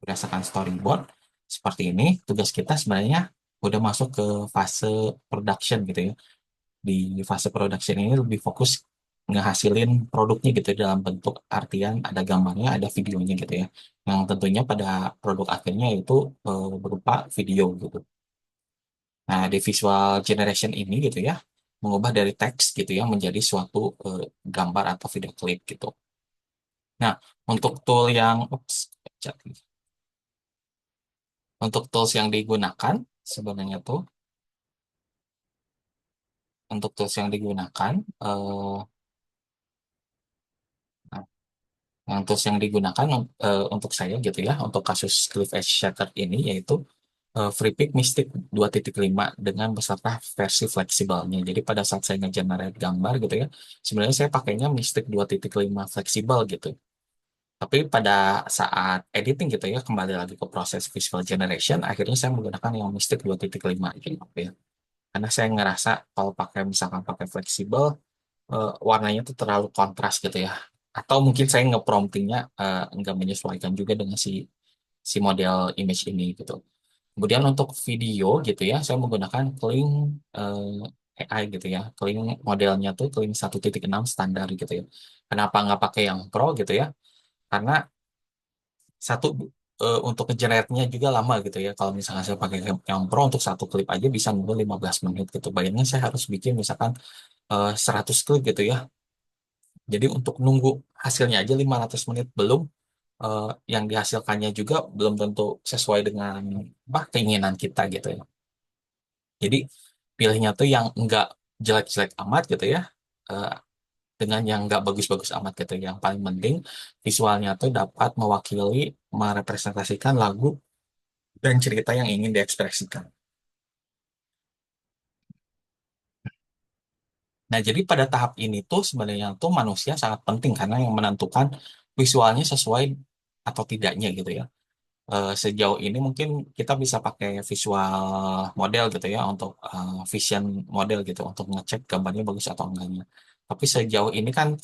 berdasarkan storyboard seperti ini, tugas kita sebenarnya udah masuk ke fase production gitu ya. Di fase production ini lebih fokus ngehasilin produknya gitu dalam bentuk artian ada gambarnya, ada videonya gitu ya. Yang tentunya pada produk akhirnya itu berupa video gitu. Nah, di visual generation ini gitu ya, mengubah dari teks gitu ya menjadi suatu gambar atau video klip gitu. Nah, untuk tool yang ups, untuk tools yang digunakan sebenarnya tuh untuk tools yang digunakan nah, yang tools yang digunakan untuk saya gitu ya untuk kasus Cliff Edge Shattered ini yaitu FreePic Mystic 2.5 dengan beserta versi fleksibelnya. Jadi pada saat saya nge-generate gambar gitu ya, sebenarnya saya pakainya Mystic 2.5 fleksibel gitu. Tapi pada saat editing gitu ya, kembali lagi ke proses visual generation, akhirnya saya menggunakan yang Mystic 2.5 gitu ya. Karena saya ngerasa kalau pakai misalkan pakai fleksibel, warnanya tuh terlalu kontras gitu ya. Atau mungkin saya nge-promptingnya nggak menyesuaikan juga dengan si si model image ini gitu. Kemudian untuk video gitu ya, saya menggunakan Kling AI gitu ya. Kling modelnya tuh Kling 1.6 standar gitu ya. Kenapa nggak pakai yang Pro gitu ya? Karena satu untuk nge-generate-nya juga lama gitu ya. Kalau misalkan saya pakai yang Pro untuk satu klip aja bisa nunggu 15 menit gitu. Bayangin saya harus bikin misalkan 100 klip gitu ya. Jadi untuk nunggu hasilnya aja 500 menit belum eh, yang dihasilkannya juga belum tentu sesuai dengan apa keinginan kita gitu ya. Jadi pilihnya tuh yang enggak jelek-jelek amat gitu ya. eh, dengan yang enggak bagus-bagus amat gitu. Yang paling penting visualnya tuh dapat mewakili, merepresentasikan lagu dan cerita yang ingin diekspresikan. Nah, jadi pada tahap ini tuh sebenarnya tuh manusia sangat penting karena yang menentukan visualnya sesuai atau tidaknya gitu ya. Sejauh ini mungkin kita bisa pakai visual model gitu ya untuk vision model gitu untuk ngecek gambarnya bagus atau enggaknya. Tapi sejauh ini kan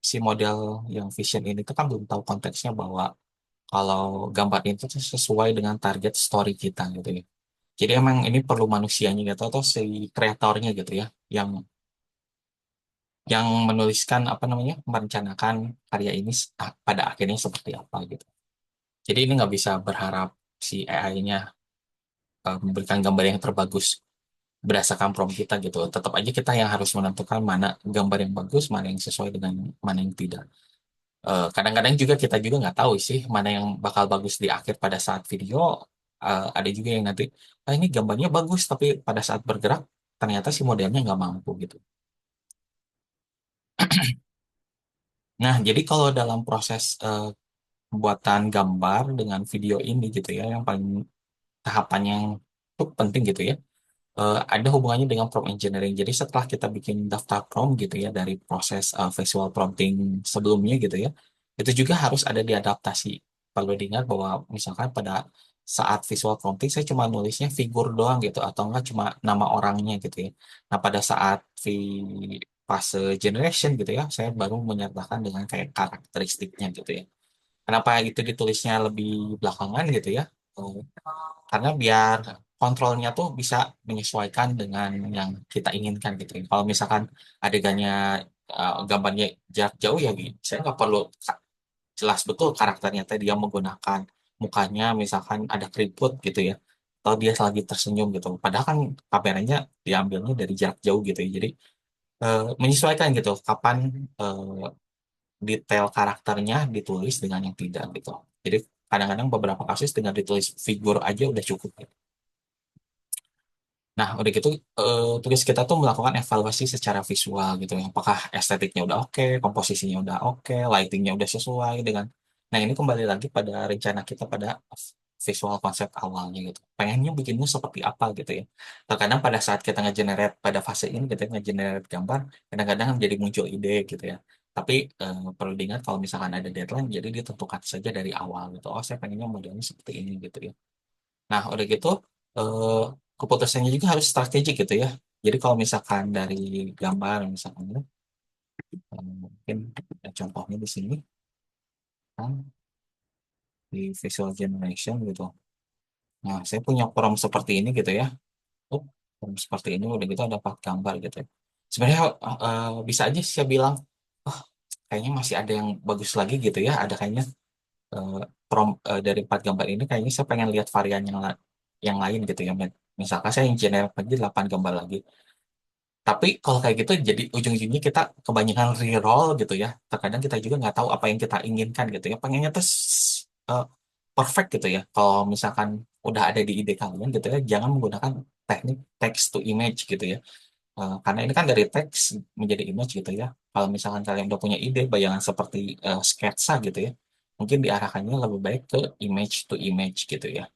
si model yang vision ini tuh kan belum tahu konteksnya bahwa kalau gambar itu tuh sesuai dengan target story kita gitu ya. Jadi emang ini perlu manusianya gitu atau si kreatornya gitu ya yang menuliskan apa namanya merencanakan karya ini pada akhirnya seperti apa gitu. Jadi ini nggak bisa berharap si AI-nya memberikan gambar yang terbagus berdasarkan prompt kita gitu. Tetap aja kita yang harus menentukan mana gambar yang bagus, mana yang sesuai dengan mana yang tidak. Kadang-kadang juga kita juga nggak tahu sih mana yang bakal bagus di akhir pada saat video. Ada juga yang nanti, ah ini gambarnya bagus, tapi pada saat bergerak ternyata si modelnya nggak mampu gitu. Nah, jadi kalau dalam proses pembuatan gambar dengan video ini gitu ya, yang paling tahapan yang cukup penting gitu ya ada hubungannya dengan prompt engineering. Jadi setelah kita bikin daftar prompt gitu ya dari proses visual prompting sebelumnya gitu ya, itu juga harus ada diadaptasi. Perlu diingat bahwa misalkan pada saat visual prompting saya cuma nulisnya figur doang gitu atau enggak cuma nama orangnya gitu ya. Nah pada saat fase generation gitu ya, saya baru menyertakan dengan kayak karakteristiknya gitu ya. Kenapa itu ditulisnya lebih belakangan gitu ya? Eh, karena biar kontrolnya tuh bisa menyesuaikan dengan yang kita inginkan gitu. Kalau misalkan adegannya gambarnya jarak jauh ya gitu. Saya nggak perlu jelas betul karakternya tadi dia menggunakan mukanya misalkan ada keriput gitu ya atau dia lagi tersenyum gitu. Padahal kan kameranya diambilnya dari jarak jauh gitu ya. Jadi menyesuaikan gitu kapan eh, detail karakternya ditulis dengan yang tidak gitu. Jadi kadang-kadang beberapa kasus dengan ditulis figur aja udah cukup gitu. Nah, udah gitu tugas kita tuh melakukan evaluasi secara visual gitu ya. Apakah estetiknya udah oke, komposisinya udah oke, lightingnya udah sesuai dengan. Nah, ini kembali lagi pada rencana kita pada visual konsep awalnya gitu. Pengennya bikinnya seperti apa gitu ya. Terkadang pada saat kita nge-generate pada fase ini kita nge-generate gambar, kadang-kadang jadi muncul ide gitu ya. Tapi perlu diingat kalau misalkan ada deadline, jadi ditentukan saja dari awal gitu. Oh, saya pengennya modelnya seperti ini gitu ya. Nah, udah gitu eh, keputusannya juga harus strategik gitu ya. Jadi kalau misalkan dari gambar misalkan ya, mungkin ada contohnya di sini kan. di visual generation gitu. Nah, saya punya prompt seperti ini gitu ya. Oh, prompt seperti ini udah gitu ada 4 gambar gitu ya. Sebenarnya bisa aja saya bilang, oh, kayaknya masih ada yang bagus lagi gitu ya. Ada kayaknya eh, prompt dari 4 gambar ini kayaknya saya pengen lihat varian yang lain gitu ya. Misalkan saya yang generate lagi 8 gambar lagi. Tapi kalau kayak gitu jadi ujung-ujungnya kita kebanyakan reroll gitu ya. Terkadang kita juga nggak tahu apa yang kita inginkan gitu ya. Pengennya tuh eh, perfect gitu ya. Kalau misalkan udah ada di ide kalian gitu ya, jangan menggunakan teknik text to image gitu ya. Karena ini kan dari teks menjadi image gitu ya. Kalau misalkan kalian udah punya ide, bayangan seperti sketsa gitu ya, mungkin diarahkannya lebih baik ke image to image gitu ya.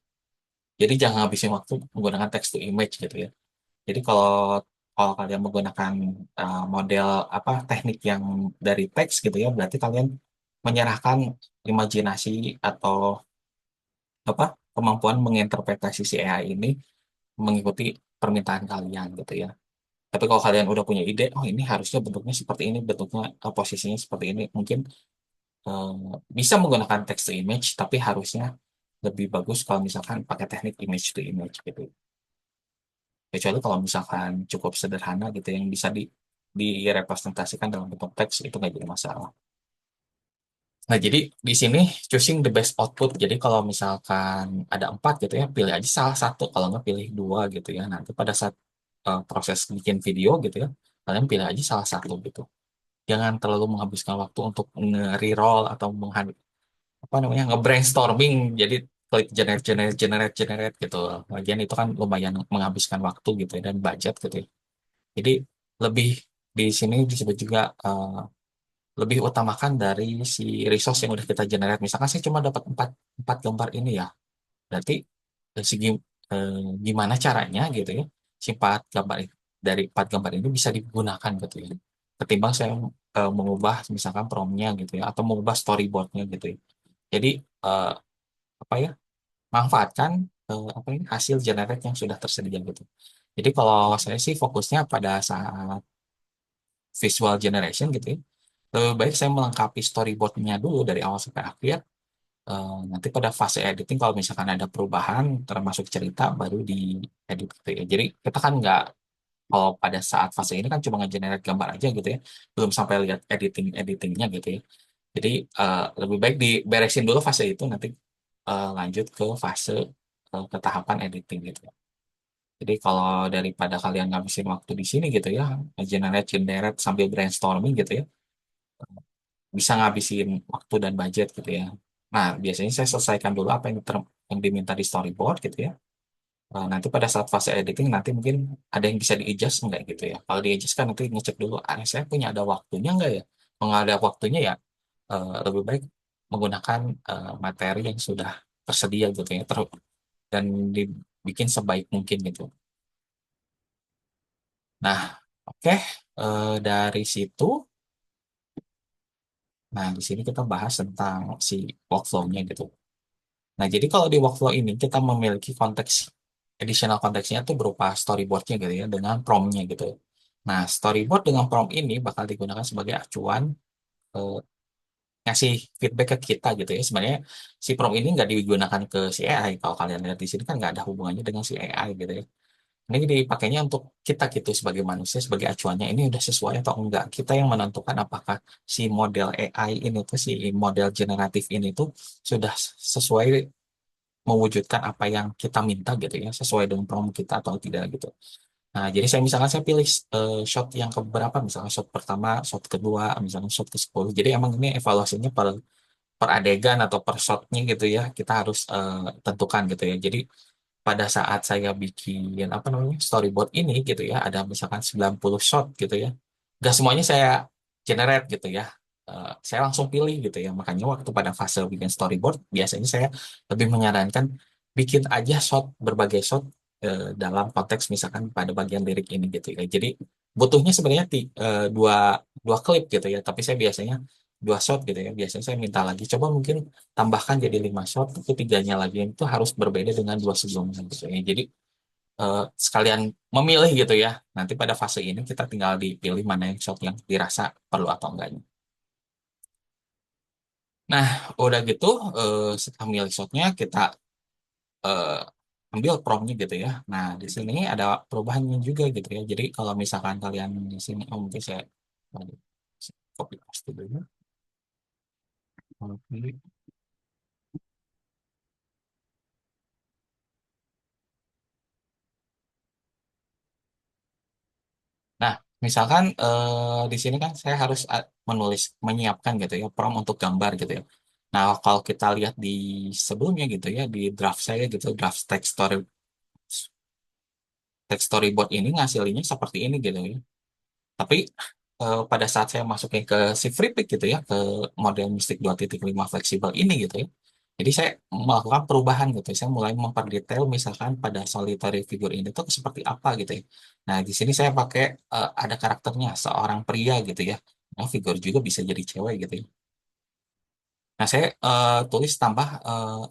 Jadi jangan habisin waktu menggunakan text to image gitu ya. Jadi kalau kalau kalian menggunakan model apa teknik yang dari teks gitu ya, berarti kalian menyerahkan imajinasi atau apa kemampuan menginterpretasi si AI ini mengikuti permintaan kalian gitu ya. Tapi kalau kalian udah punya ide, oh ini harusnya bentuknya seperti ini, bentuknya posisinya seperti ini, mungkin eh, bisa menggunakan text to image, tapi harusnya lebih bagus kalau misalkan pakai teknik image to image gitu. Kecuali kalau misalkan cukup sederhana gitu yang bisa direpresentasikan dalam bentuk teks itu nggak jadi masalah. Nah, jadi di sini choosing the best output. Jadi kalau misalkan ada 4 gitu ya, pilih aja salah satu. Kalau nggak pilih 2 gitu ya. Nanti pada saat proses bikin video gitu ya, kalian pilih aja salah satu gitu. Jangan terlalu menghabiskan waktu untuk nge-reroll atau apa namanya nge-brainstorming. Jadi klik generate, generate, generate, generate gitu. Lagian itu kan lumayan menghabiskan waktu gitu ya, dan budget gitu ya. Jadi lebih di sini disebut juga lebih utamakan dari si resource yang udah kita generate. Misalkan saya cuma dapat empat gambar ini ya. Berarti dari segi gimana caranya gitu ya si 4 gambar dari 4 gambar ini bisa digunakan gitu ya. Ketimbang saya mengubah misalkan promnya gitu ya atau mengubah storyboardnya gitu ya. Jadi eh, apa ya manfaatkan apa ini hasil generate yang sudah tersedia gitu. Jadi kalau saya sih fokusnya pada saat visual generation gitu ya. Lebih baik saya melengkapi storyboardnya dulu dari awal sampai akhir. Nanti pada fase editing kalau misalkan ada perubahan termasuk cerita baru diedit gitu ya. Jadi kita kan nggak kalau pada saat fase ini kan cuma nge-generate gambar aja gitu ya. Belum sampai lihat editingnya gitu ya. Jadi lebih baik diberesin dulu fase itu nanti lanjut ke fase ke tahapan editing gitu ya. Jadi kalau daripada kalian ngabisin waktu di sini gitu ya, generate generate sambil brainstorming gitu ya, bisa ngabisin waktu dan budget gitu ya. Nah, biasanya saya selesaikan dulu apa yang diminta di storyboard gitu ya. Nanti pada saat fase editing nanti mungkin ada yang bisa di-adjust enggak gitu ya. Kalau di-adjust kan nanti ngecek dulu, saya punya ada waktunya enggak ya? Kalau nggak ada waktunya ya lebih baik menggunakan materi yang sudah tersedia gitu ya, dan dibikin sebaik mungkin gitu. Nah, oke, dari situ, nah di sini kita bahas tentang si workflow-nya gitu. Nah, jadi kalau di workflow ini kita memiliki konteks additional konteksnya itu berupa storyboardnya gitu ya dengan prompt-nya gitu. Nah, storyboard dengan prompt ini bakal digunakan sebagai acuan eh, ngasih feedback ke kita gitu ya. Sebenarnya si prompt ini nggak digunakan ke si AI. Kalau kalian lihat di sini kan nggak ada hubungannya dengan si AI gitu ya. Ini dipakainya untuk kita gitu sebagai manusia, sebagai acuannya ini udah sesuai atau enggak. Kita yang menentukan apakah si model AI ini tuh, si model generatif ini tuh sudah sesuai mewujudkan apa yang kita minta gitu ya, sesuai dengan prompt kita atau tidak gitu. Nah, jadi saya misalkan saya pilih shot yang keberapa, misalnya shot pertama, shot kedua, misalnya shot ke-10. Jadi emang ini evaluasinya per adegan atau per shotnya gitu ya, kita harus tentukan gitu ya. Jadi pada saat saya bikin apa namanya storyboard ini gitu ya ada misalkan 90 shot gitu ya gak semuanya saya generate gitu ya. Saya langsung pilih gitu ya makanya waktu pada fase bikin storyboard biasanya saya lebih menyarankan bikin aja shot berbagai shot dalam konteks misalkan pada bagian lirik ini gitu ya jadi butuhnya sebenarnya dua dua klip gitu ya tapi saya biasanya 2 shot gitu ya biasanya saya minta lagi coba mungkin tambahkan jadi 5 shot ketiganya lagi itu harus berbeda dengan 2 sebelumnya gitu ya jadi sekalian memilih gitu ya nanti pada fase ini kita tinggal dipilih mana yang shot yang dirasa perlu atau enggaknya. Nah, udah gitu setelah milih shotnya kita eh, ambil promnya gitu ya. Nah, di sini ada perubahannya juga gitu ya. Jadi kalau misalkan kalian di sini, oh mungkin saya eh, copy paste dulu. Copy. Nah, misalkan di sini kan saya harus menulis, menyiapkan gitu ya, prompt untuk gambar gitu ya. Nah, kalau kita lihat di sebelumnya gitu ya, di draft saya gitu, draft text storyboard ini ngasilinnya seperti ini gitu ya. Tapi pada saat saya masukin ke si FreePic gitu ya, ke model Mystic 2.5 fleksibel ini gitu ya. Jadi saya melakukan perubahan gitu. Saya mulai memperdetail misalkan pada solitary figure ini tuh seperti apa gitu ya. Nah, di sini saya pakai ada karakternya seorang pria gitu ya. Nah, figur juga bisa jadi cewek gitu ya. Nah, saya tulis tambah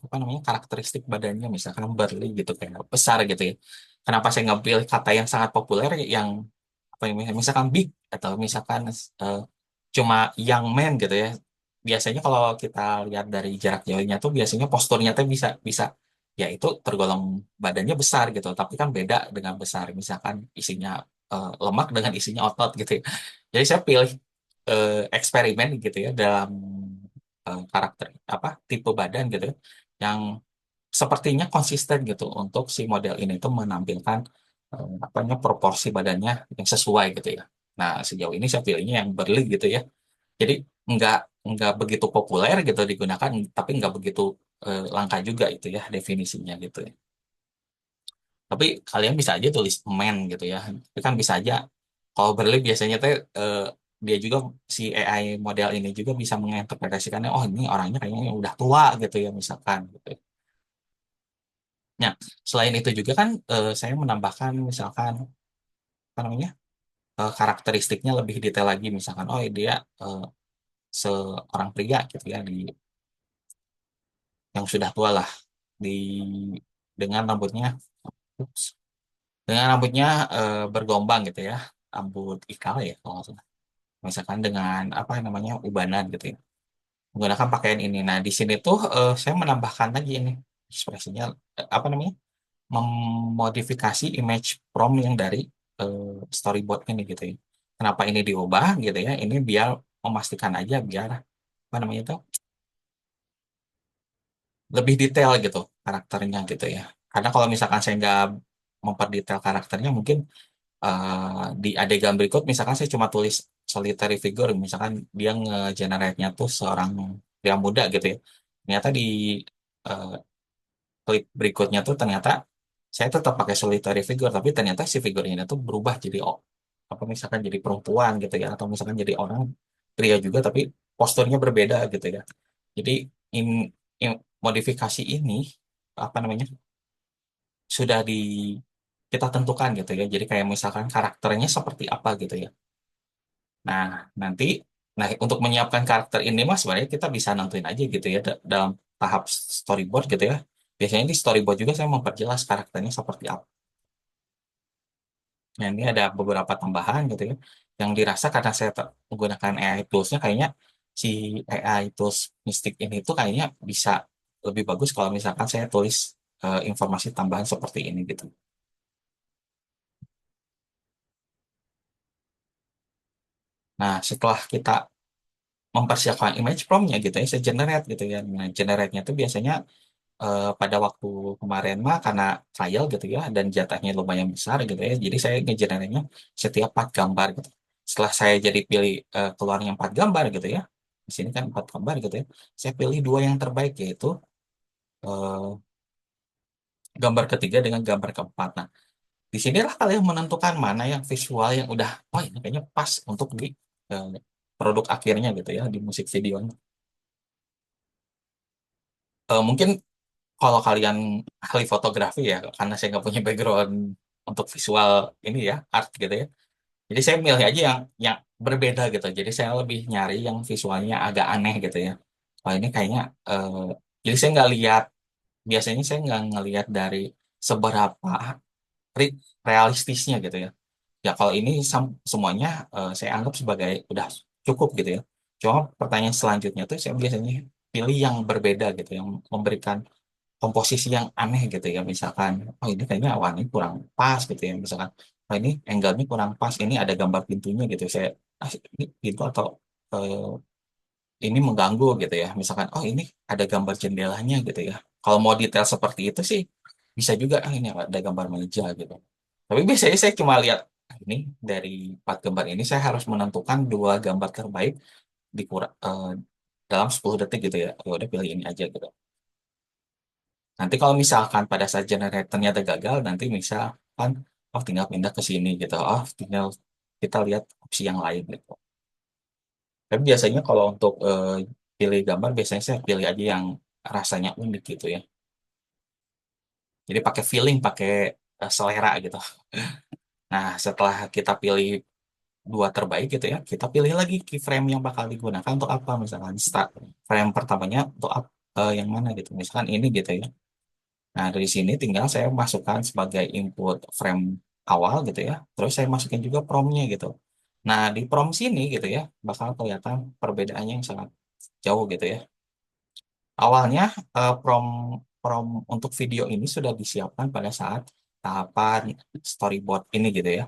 apa namanya karakteristik badannya misalkan burly gitu kayak besar gitu ya. Kenapa saya ngambil kata yang sangat populer yang apa ya misalkan big atau misalkan eh, cuma young man gitu ya. Biasanya kalau kita lihat dari jarak jauhnya tuh biasanya posturnya tuh bisa bisa ya itu tergolong badannya besar gitu. Tapi kan beda dengan besar misalkan isinya lemak dengan isinya otot gitu ya. Jadi saya pilih eksperimen gitu ya dalam karakter apa tipe badan gitu ya, yang sepertinya konsisten gitu untuk si model ini tuh menampilkan apa namanya proporsi badannya yang sesuai gitu ya. Nah, sejauh ini saya pilihnya yang berli gitu ya. Jadi nggak nggak begitu populer gitu digunakan, tapi nggak begitu langka juga itu ya definisinya gitu ya. Tapi kalian bisa aja tulis man gitu ya. Tapi kan bisa aja kalau berli biasanya tuh dia juga si AI model ini juga bisa menginterpretasikannya, oh ini orangnya kayaknya udah tua gitu ya misalkan gitu. Nah, selain itu juga kan saya menambahkan misalkan apa namanya karakteristiknya lebih detail lagi misalkan oh dia eh, seorang pria gitu ya di yang sudah tua lah di dengan rambutnya ups, dengan rambutnya bergombang gitu ya rambut ikal ya kalau nggak salah misalkan dengan apa namanya ubanan gitu ya menggunakan pakaian ini. Nah di sini tuh saya menambahkan lagi ini ekspresinya apa namanya memodifikasi image prompt yang dari storyboard ini gitu ya. Kenapa ini diubah gitu ya? Ini biar memastikan aja biar apa namanya itu lebih detail gitu karakternya gitu ya. Karena kalau misalkan saya nggak memperdetail karakternya mungkin di adegan berikut misalkan saya cuma tulis solitary figure misalkan dia nge-generate-nya tuh seorang pria muda gitu ya. Ternyata di eh, klip berikutnya tuh ternyata saya tetap pakai solitary figure tapi ternyata si figur ini tuh berubah jadi apa misalkan jadi perempuan gitu ya atau misalkan jadi orang pria juga tapi posturnya berbeda gitu ya jadi in, modifikasi ini apa namanya sudah di kita tentukan gitu ya jadi kayak misalkan karakternya seperti apa gitu ya nah nanti nah untuk menyiapkan karakter ini mas sebenarnya kita bisa nentuin aja gitu ya dalam tahap storyboard gitu ya biasanya di storyboard juga saya memperjelas karakternya seperti apa. Nah, ini ada beberapa tambahan gitu ya, yang dirasa karena saya menggunakan AI tools-nya kayaknya si AI tools Mystic ini tuh kayaknya bisa lebih bagus kalau misalkan saya tulis informasi tambahan seperti ini gitu. Nah, setelah kita mempersiapkan image prompt-nya gitu ya, saya generate gitu ya. Nah, generate-nya tuh biasanya pada waktu kemarin mah karena trial gitu ya dan jatahnya lumayan besar gitu ya jadi saya ngegenerate-nya setiap 4 gambar gitu setelah saya jadi pilih keluarnya 4 gambar gitu ya di sini kan 4 gambar gitu ya saya pilih dua yang terbaik yaitu eh, gambar ketiga dengan gambar keempat nah disinilah kalian menentukan mana yang visual yang udah oh ini kayaknya pas untuk di eh, produk akhirnya gitu ya di musik videonya. Mungkin kalau kalian ahli fotografi ya, karena saya nggak punya background untuk visual ini ya, art gitu ya. Jadi saya milih aja yang berbeda gitu. Jadi saya lebih nyari yang visualnya agak aneh gitu ya. Wah ini kayaknya, eh, jadi saya nggak lihat, biasanya saya nggak ngelihat dari seberapa realistisnya gitu ya. Ya kalau ini semuanya saya anggap sebagai udah cukup gitu ya. Cuma pertanyaan selanjutnya tuh saya biasanya pilih yang berbeda gitu, yang memberikan komposisi yang aneh gitu ya. Misalkan, oh ini kayaknya warnanya kurang pas gitu ya. Misalkan, oh ini angle-nya kurang pas, ini ada gambar pintunya gitu. Saya, ini pintu atau eh, ini mengganggu gitu ya. Misalkan, oh ini ada gambar jendelanya gitu ya. Kalau mau detail seperti itu sih, bisa juga, ah ini ada gambar meja gitu. Tapi biasanya saya cuma lihat, ah, ini dari 4 gambar ini saya harus menentukan 2 gambar terbaik dalam 10 detik gitu ya. Ya udah pilih ini aja gitu. Nanti kalau misalkan pada saat generatornya ada gagal, nanti misalkan, oh tinggal pindah ke sini gitu. Oh tinggal kita lihat opsi yang lain gitu. Tapi biasanya kalau untuk pilih gambar, biasanya saya pilih aja yang rasanya unik gitu ya. Jadi pakai feeling, pakai selera gitu. Nah, setelah kita pilih 2 terbaik gitu ya, kita pilih lagi keyframe yang bakal digunakan untuk apa. Misalkan start frame pertamanya untuk yang mana gitu. Misalkan ini gitu ya. Nah, dari sini tinggal saya masukkan sebagai input frame awal gitu ya. Terus saya masukin juga promnya gitu. Nah, di prom sini gitu ya, bakal kelihatan perbedaannya yang sangat jauh gitu ya. Awalnya prom prom untuk video ini sudah disiapkan pada saat tahapan storyboard ini gitu ya.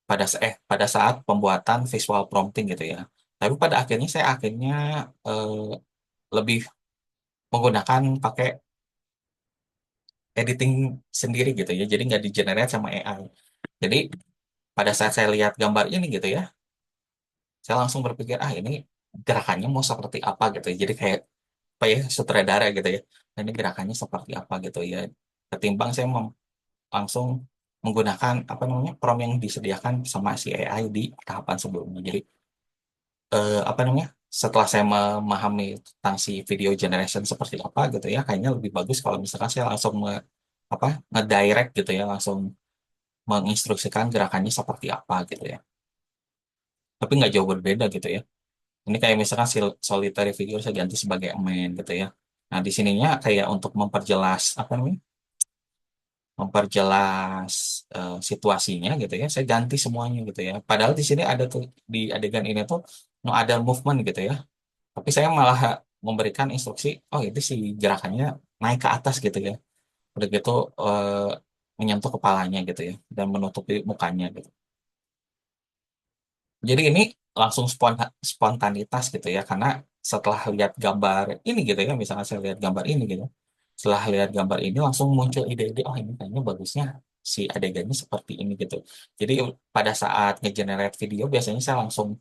Pada saat pembuatan visual prompting gitu ya. Tapi pada akhirnya saya eh, lebih menggunakan pakai editing sendiri gitu ya. Jadi nggak di generate sama AI. Jadi pada saat saya lihat gambar ini gitu ya, saya langsung berpikir, ah ini gerakannya mau seperti apa gitu ya. Jadi kayak apa ya, sutradara gitu ya. Nah, ini gerakannya seperti apa gitu ya. Ketimbang saya langsung menggunakan apa namanya prompt yang disediakan sama si AI di tahapan sebelumnya. Jadi apa namanya, setelah saya memahami tentang si video generation seperti apa gitu ya, kayaknya lebih bagus kalau misalkan saya langsung apa ngedirect gitu ya, langsung menginstruksikan gerakannya seperti apa gitu ya. Tapi nggak jauh berbeda gitu ya. Ini kayak misalkan solitary figure saya ganti sebagai main gitu ya. Nah, di sininya kayak untuk memperjelas apa namanya? Memperjelas situasinya gitu ya. Saya ganti semuanya gitu ya. Padahal di sini ada tuh di adegan ini tuh no ada movement gitu ya. Tapi saya malah memberikan instruksi, oh itu si gerakannya naik ke atas gitu ya. Udah gitu menyentuh kepalanya gitu ya dan menutupi mukanya gitu. Jadi ini langsung spontanitas gitu ya, karena setelah lihat gambar ini gitu ya, misalnya saya lihat gambar ini gitu, setelah lihat gambar ini langsung muncul ide-ide, oh ini kayaknya bagusnya si adegannya seperti ini gitu. Jadi pada saat nge-generate video biasanya saya langsung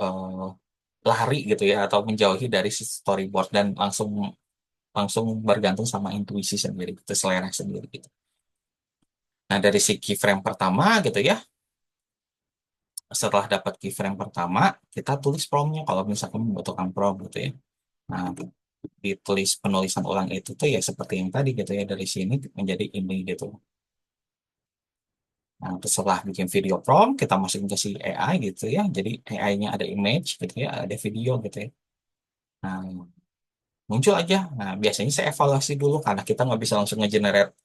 eh, lari gitu ya atau menjauhi dari si storyboard dan langsung langsung bergantung sama intuisi sendiri, gitu, selera sendiri gitu. Nah dari si keyframe pertama gitu ya, setelah dapat keyframe pertama, kita tulis promptnya kalau misalkan membutuhkan prompt gitu ya. Nah, ditulis penulisan ulang itu tuh ya seperti yang tadi gitu ya, dari sini menjadi ini gitu. Nah, terus setelah bikin video prompt, kita masukin ke si AI gitu ya. Jadi AI-nya ada image gitu ya, ada video gitu ya. Nah, muncul aja. Nah, biasanya saya evaluasi dulu karena kita nggak bisa langsung nge-generate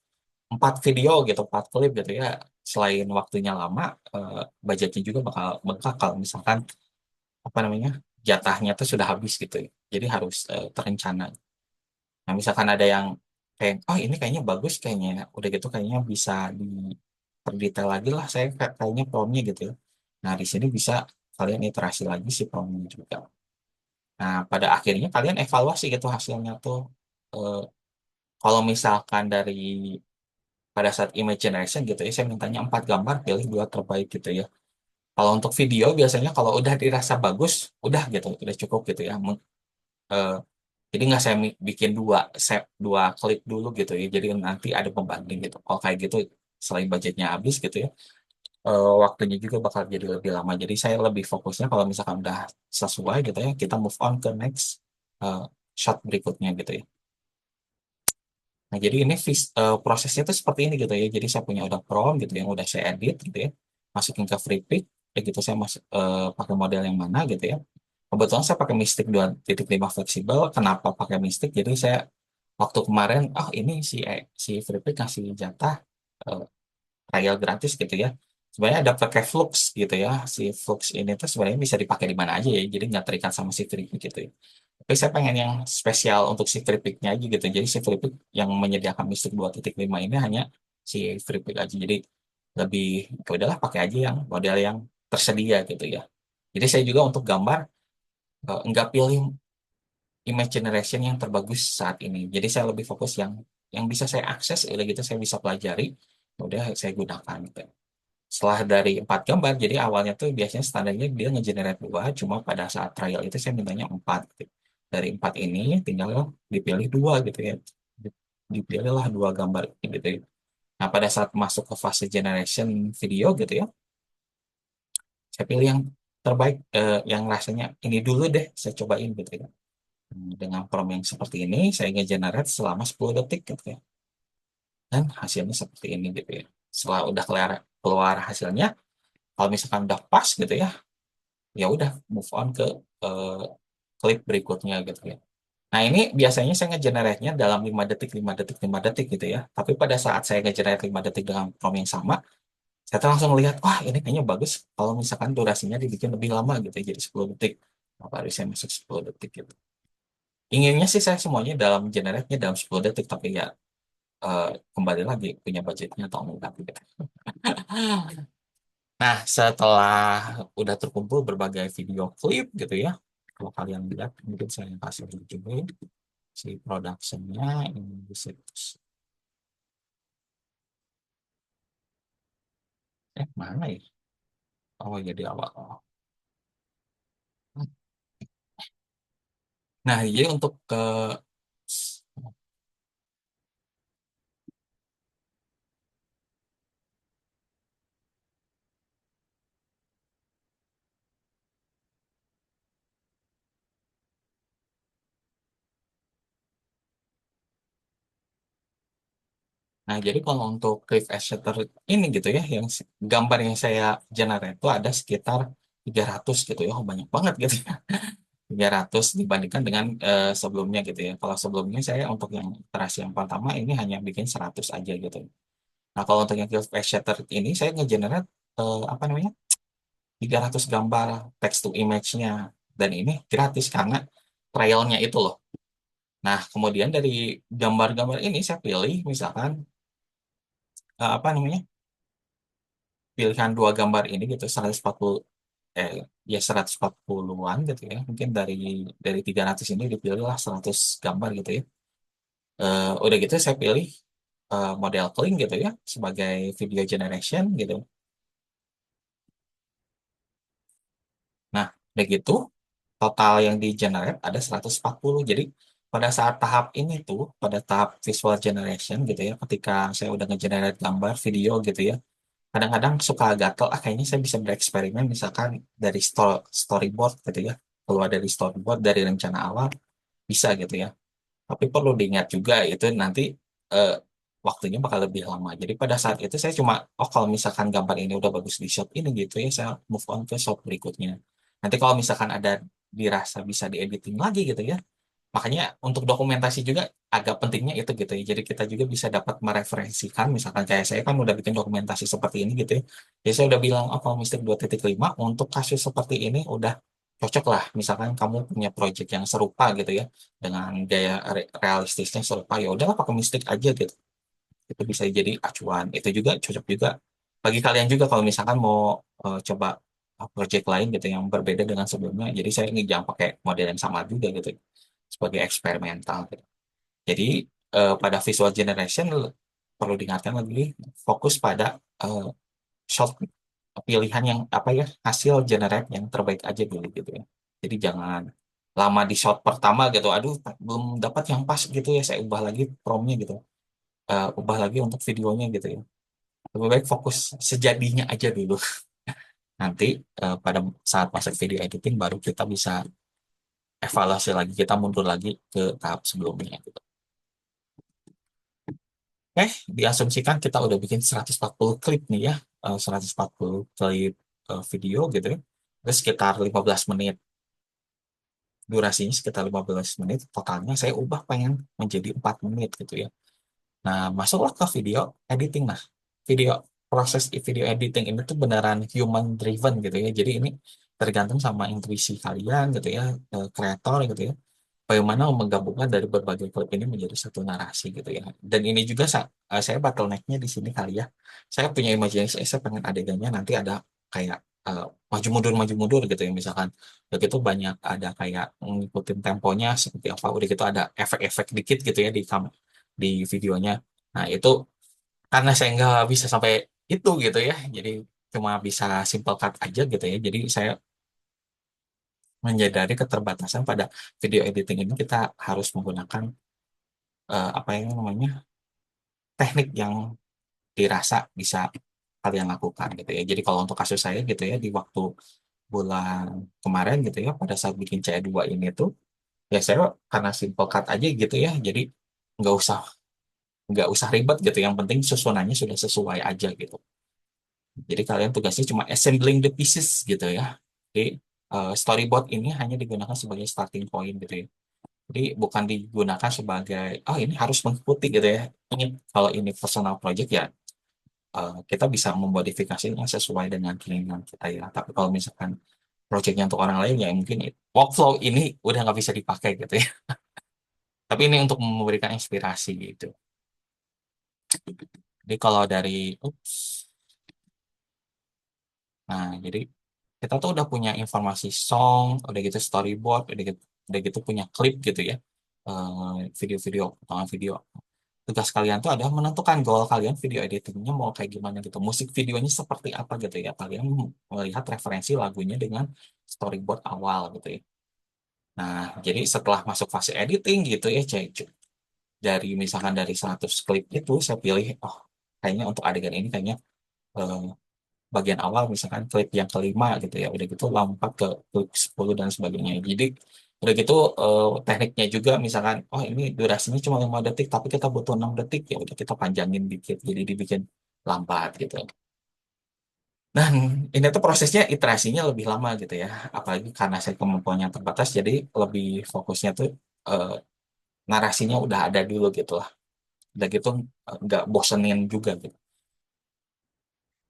4 video gitu, 4 klip gitu ya. Selain waktunya lama, budgetnya juga bakal bengkak kalau misalkan apa namanya jatahnya tuh sudah habis gitu ya. Jadi harus terencana. Nah, misalkan ada yang kayak, oh ini kayaknya bagus kayaknya, udah gitu kayaknya bisa diperdetail lagi lah saya kayaknya promnya gitu ya. Nah, di sini bisa kalian iterasi lagi si promnya juga. Nah, pada akhirnya kalian evaluasi gitu hasilnya tuh. Eh, Kalau misalkan dari pada saat image generation gitu ya, saya mintanya 4 gambar, pilih 2 terbaik gitu ya. Kalau untuk video biasanya kalau udah dirasa bagus, udah gitu, udah cukup gitu ya. Eh, jadi nggak saya bikin dua klip dulu gitu ya. Jadi nanti ada pembanding gitu. Kalau kayak gitu, selain budgetnya habis gitu ya, waktunya juga bakal jadi lebih lama. Jadi saya lebih fokusnya kalau misalkan udah sesuai gitu ya, kita move on ke next eh, shot berikutnya gitu ya. Nah, jadi ini prosesnya tuh seperti ini gitu ya. Jadi saya punya udah prompt gitu yang udah saya edit gitu ya. Masukin ke FreePic, kayak gitu saya pakai model yang mana gitu ya. Kebetulan saya pakai Mystic 2.5 fleksibel. Kenapa pakai Mystic? Jadi saya waktu kemarin, oh ini si FreePic ngasih jatah eh, trial gratis gitu ya. Sebenarnya ada pakai Flux gitu ya. Si Flux ini tuh sebenarnya bisa dipakai di mana aja ya. Jadi nggak terikat sama si FreePic gitu ya. Tapi saya pengen yang spesial untuk si FreePic-nya aja gitu. Jadi si FreePic yang menyediakan Mystic 2.5 ini hanya si FreePic aja. Jadi lebih ya udahlah pakai aja yang model yang tersedia gitu ya. Jadi saya juga untuk gambar nggak pilih image generation yang terbagus saat ini. Jadi saya lebih fokus yang bisa saya akses, udah gitu saya bisa pelajari, udah saya gunakan gitu. Setelah dari 4 gambar, jadi awalnya tuh biasanya standarnya dia ngegenerate 2, cuma pada saat trial itu saya mintanya 4. Gitu. Dari 4 ini tinggal dipilih 2 gitu ya. Dipilihlah 2 gambar gitu ya. Nah pada saat masuk ke fase generation video gitu ya, saya pilih yang terbaik, yang rasanya ini dulu deh, saya cobain gitu ya. Dengan prompt yang seperti ini, saya nge-generate selama 10 detik gitu ya. Dan hasilnya seperti ini gitu ya. Setelah udah keluar hasilnya, kalau misalkan udah pas gitu ya, ya udah move on ke eh, klip berikutnya gitu ya. Nah ini biasanya saya nge-generate-nya dalam 5 detik, 5 detik, 5 detik gitu ya. Tapi pada saat saya nge-generate 5 detik dengan prompt yang sama, saya tuh langsung lihat, wah ini kayaknya bagus kalau misalkan durasinya dibikin lebih lama gitu ya, jadi 10 detik. Nah, baru saya masuk 10 detik gitu. Inginnya sih saya semuanya dalam generate-nya dalam 10 detik, tapi ya eh, kembali lagi punya budgetnya atau enggak gitu. Nah, setelah udah terkumpul berbagai video klip gitu ya, kalau kalian lihat, mungkin saya kasih juga ya, si production-nya ini di situs. Mana ya? Oh, ya di awal. Oh. Nah, jadi untuk ke Nah, jadi kalau untuk cliff edge shutter ini gitu ya, yang gambar yang saya generate itu ada sekitar 300 gitu ya, oh, banyak banget gitu ya. 300 dibandingkan dengan sebelumnya gitu ya. Kalau sebelumnya saya untuk yang iterasi yang pertama ini hanya bikin 100 aja gitu. Nah, kalau untuk yang cliff edge shutter ini saya nge-generate apa namanya? 300 gambar text to image-nya, dan ini gratis karena trialnya itu loh. Nah, kemudian dari gambar-gambar ini saya pilih misalkan apa namanya? Pilihan 2 gambar ini gitu 140 eh ya 140-an gitu ya. Mungkin dari 300 ini dipilihlah 100 gambar gitu ya. Udah gitu saya pilih model Kling gitu ya sebagai video generation gitu. Nah, udah gitu total yang di generate ada 140. Jadi pada saat tahap ini tuh, pada tahap visual generation gitu ya, ketika saya udah nge-generate gambar, video gitu ya, kadang-kadang suka gatel, kayaknya saya bisa bereksperimen misalkan dari storyboard gitu ya, keluar dari storyboard, dari rencana awal, bisa gitu ya. Tapi perlu diingat juga itu nanti eh, waktunya bakal lebih lama. Jadi pada saat itu saya cuma, oh kalau misalkan gambar ini udah bagus di shot ini gitu ya, saya move on ke shot berikutnya. Nanti kalau misalkan ada dirasa bisa diediting lagi gitu ya, makanya untuk dokumentasi juga agak pentingnya itu gitu ya. Jadi kita juga bisa dapat mereferensikan, misalkan kayak saya kan udah bikin dokumentasi seperti ini gitu ya. Jadi saya udah bilang, oh kalau Mistik 2.5 untuk kasus seperti ini udah cocok lah. Misalkan kamu punya project yang serupa gitu ya, dengan gaya realistisnya serupa, ya udahlah pakai Mistik aja gitu. Itu bisa jadi acuan. Itu juga cocok juga bagi kalian juga kalau misalkan mau coba project lain gitu yang berbeda dengan sebelumnya. Jadi saya ini jangan pakai model yang sama juga gitu sebagai eksperimental gitu. Jadi pada visual generation perlu diingatkan lagi fokus pada eh, shot pilihan yang apa ya, hasil generate yang terbaik aja dulu gitu ya. Jadi jangan lama di shot pertama gitu. Aduh belum dapat yang pas gitu ya, saya ubah lagi promnya gitu. Ubah lagi untuk videonya gitu ya. Lebih baik fokus sejadinya aja dulu. Nanti pada saat masuk video editing baru kita bisa evaluasi lagi, kita mundur lagi ke tahap sebelumnya gitu. Diasumsikan kita udah bikin 140 klip nih ya, 140 klip video gitu ya. Terus sekitar 15 menit, durasinya sekitar 15 menit, totalnya saya ubah pengen menjadi 4 menit gitu ya. Nah, masuklah ke video editing. Nah, video proses video editing ini tuh beneran human driven gitu ya. Jadi ini tergantung sama intuisi kalian gitu ya, kreator gitu ya. Bagaimana menggabungkan dari berbagai klip ini menjadi satu narasi gitu ya. Dan ini juga saya bottleneck-nya di sini kali ya. Saya punya imajinasi, saya pengen adegannya nanti ada kayak maju mundur gitu ya misalkan. Udah gitu banyak ada kayak ngikutin temponya seperti apa. Udah gitu ada efek-efek dikit gitu ya di videonya. Nah itu karena saya nggak bisa sampai itu gitu ya. Jadi cuma bisa simple cut aja gitu ya. Jadi saya menyadari keterbatasan pada video editing ini kita harus menggunakan apa yang namanya teknik yang dirasa bisa kalian lakukan gitu ya. Jadi kalau untuk kasus saya gitu ya di waktu bulan kemarin gitu ya pada saat bikin C2 ini tuh ya saya karena simple cut aja gitu ya. Jadi nggak usah nggak usah ribet gitu. Yang penting susunannya sudah sesuai aja gitu. Jadi kalian tugasnya cuma assembling the pieces gitu ya. Jadi storyboard ini hanya digunakan sebagai starting point gitu ya. Jadi bukan digunakan sebagai, oh ini harus mengikuti gitu ya. Ini kalau ini personal project ya, kita bisa memodifikasinya sesuai dengan keinginan kita ya. Tapi kalau misalkan projectnya untuk orang lain ya mungkin workflow ini udah nggak bisa dipakai gitu ya. Tapi ini untuk memberikan inspirasi gitu. Jadi kalau dari, ups, nah jadi kita tuh udah punya informasi song, udah gitu storyboard, udah gitu punya klip gitu ya. Video-video, potongan video. Tugas kalian tuh adalah menentukan goal kalian video editingnya mau kayak gimana gitu. Musik videonya seperti apa gitu ya. Kalian melihat referensi lagunya dengan storyboard awal gitu ya. Nah, jadi setelah masuk fase editing gitu ya, dari misalkan dari 100 klip itu saya pilih, oh kayaknya untuk adegan ini kayaknya eh, bagian awal misalkan klip yang kelima gitu ya. Udah gitu lompat ke klip 10 dan sebagainya. Jadi udah gitu tekniknya juga misalkan oh ini durasinya cuma 5 detik tapi kita butuh 6 detik ya udah kita panjangin dikit jadi dibikin lambat gitu. Dan ini tuh prosesnya iterasinya lebih lama gitu ya. Apalagi karena saya kemampuannya terbatas jadi lebih fokusnya tuh eh, narasinya udah ada dulu gitu lah. Udah gitu nggak bosenin juga gitu.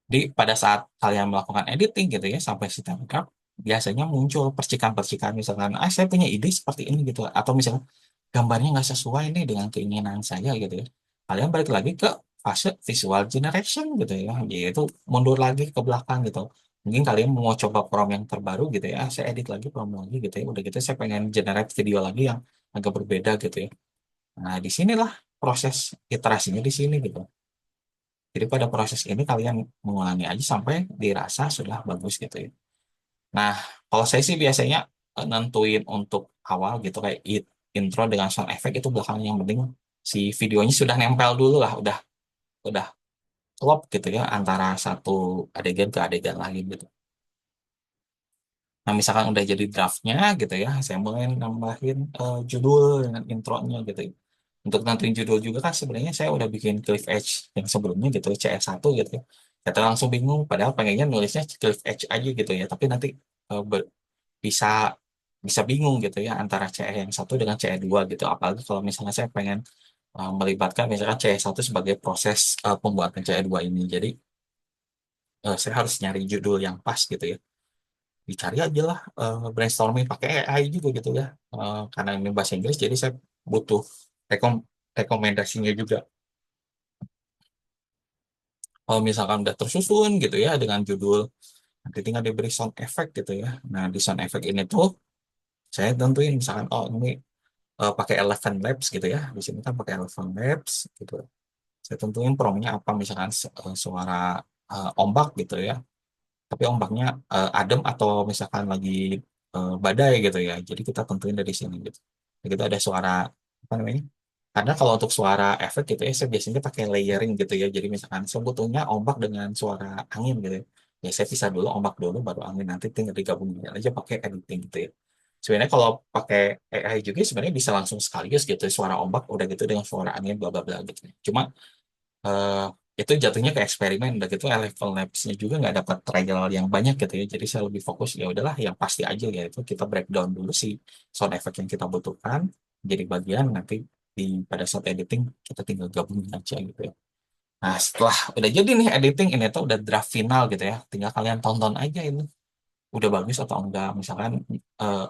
Jadi pada saat kalian melakukan editing gitu ya sampai sistem draft, biasanya muncul percikan-percikan misalkan, saya punya ide seperti ini gitu, atau misalkan gambarnya nggak sesuai nih dengan keinginan saya gitu ya. Kalian balik lagi ke fase visual generation gitu ya, yaitu mundur lagi ke belakang gitu. Mungkin kalian mau coba prom yang terbaru gitu ya, saya edit lagi prom lagi gitu ya. Udah gitu saya pengen generate video lagi yang agak berbeda gitu ya. Nah, disinilah proses iterasinya di sini gitu. Jadi pada proses ini kalian mengulangi aja sampai dirasa sudah bagus gitu ya. Nah, kalau saya sih biasanya nentuin untuk awal gitu kayak intro dengan sound effect itu belakangan yang penting si videonya sudah nempel dulu lah, udah klop gitu ya antara satu adegan ke adegan lain gitu. Nah, misalkan udah jadi draftnya gitu ya, saya mulai nambahin judul dengan intronya gitu ya. Untuk nantuin judul juga kan sebenarnya saya udah bikin Cliff Edge yang sebelumnya gitu, CS1 gitu ya. Kita langsung bingung, padahal pengennya nulisnya Cliff Edge aja gitu ya. Tapi nanti bisa bisa bingung gitu ya antara CE yang satu dengan CE2 gitu. Apalagi kalau misalnya saya pengen melibatkan misalkan CE1 sebagai proses pembuatan CE2 ini. Jadi saya harus nyari judul yang pas gitu ya. Dicari aja lah brainstorming pakai AI juga gitu ya. Karena ini bahasa Inggris jadi saya butuh rekom rekomendasinya juga. Kalau misalkan udah tersusun gitu ya dengan judul, nanti tinggal diberi sound effect gitu ya. Nah di sound effect ini tuh saya tentuin misalkan oh ini pakai Eleven Labs gitu ya. Di sini kan pakai Eleven Labs gitu. Saya tentuin promnya apa misalkan suara ombak gitu ya. Tapi ombaknya adem atau misalkan lagi badai gitu ya. Jadi kita tentuin dari sini gitu. Jadi kita ada suara apa namanya? Karena kalau untuk suara efek gitu ya, saya biasanya pakai layering gitu ya. Jadi misalkan saya butuhnya ombak dengan suara angin gitu ya. Ya saya pisah dulu ombak dulu baru angin nanti tinggal digabungin aja pakai editing gitu ya. Sebenarnya kalau pakai AI juga sebenarnya bisa langsung sekaligus gitu suara ombak udah gitu dengan suara angin bla bla bla gitu. Cuma eh, itu jatuhnya ke eksperimen udah gitu level labsnya juga nggak dapat trial yang banyak gitu ya jadi saya lebih fokus ya udahlah yang pasti aja ya itu kita breakdown dulu sih sound effect yang kita butuhkan jadi bagian nanti pada saat editing kita tinggal gabungin aja gitu ya Nah, setelah udah jadi nih editing ini tuh udah draft final gitu ya. Tinggal kalian tonton aja ini udah bagus atau enggak. Misalkan eh,